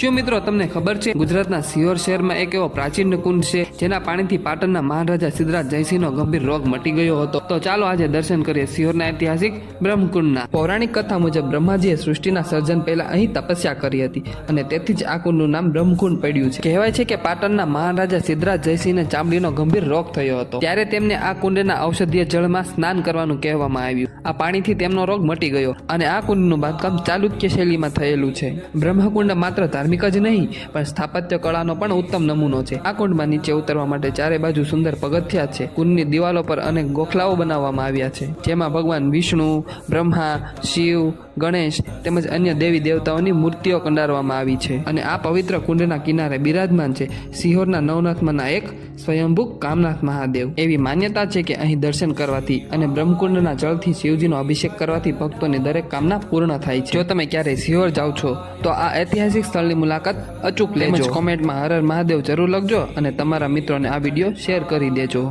શું મિત્રો તમને ખબર છે ગુજરાતના સિહોર શહેરમાં એક એવો પ્રાચીન કુંડ છે જેના પાણીથી પાટણના મહારાજા સિદ્ધરાજ જયસિંહનો ગંભીર રોગ મટી ગયો હતો। તો ચાલો આજે દર્શન કરીએ સિહોરના ઐતિહાસિક બ્રહ્મકુંડના। પૌરાણિક કથા મુજબ બ્રહ્માજીએ સૃષ્ટિના સર્જન પહેલા અહીં તપસ્યા કરી હતી અને તેથી જ આ કુંડનું નામ બ્રહ્મકુંડ પડ્યું છે। કહેવાય છે કે પાટણના મહારાજા સિદ્ધરાજ જયસિંહને ચામડીનો ગંભીર રોગ થયો હતો, ત્યારે તેમને આ કુંડના ઔષધીય જળમાં સ્નાન કરવાનું કહેવામાં આવ્યું। આ પાણીથી તેમનો રોગ મટી ગયો અને આ કુંડનું બાંધકામ ચાલુક્ય શૈલીમાં થયેલું છે। બ્રહ્મકુંડ માત્ર ધાર્મિક જ નહીં પણ સ્થાપત્ય કળાનો પણ ઉત્તમ નમૂનો છે। આ કુંડમાં નીચે ઉતરવા માટે ચારે બાજુ સુંદર પગથિયા છે। કુંડની દિવાલો પર અનેક ગોખલાઓ બનાવવામાં આવ્યા છે, જેમાં ભગવાન વિષ્ણુ, બ્રહ્મા, શિવ, ગણેશ તેમજ અન્ય દેવી દેવતાઓની મૂર્તિઓ કંડારવામાં આવી છે। અને આ પવિત્ર કુંડના કિનારે બિરાજમાન છે સિહોરના નવનાથમાંના એક સ્વયંભૂ કામનાથ મહાદેવ। એવી માન્યતા છે કે અહીં દર્શન કરવાથી અને બ્રહ્મકુંડના જળથી શિવજીનો અભિષેક કરવાથી ભક્તોની દરેક કામના પૂર્ણ થાય છે। જો તમે ક્યારેય સિહોર જાઓ છો તો આ ઐતિહાસિક સ્થળની મુલાકાત અચૂક લેજો। કોમેન્ટમાં હર હર મહાદેવ જરૂર લખજો અને તમારા મિત્રોને આ વિડીયો શેર કરી દેજો।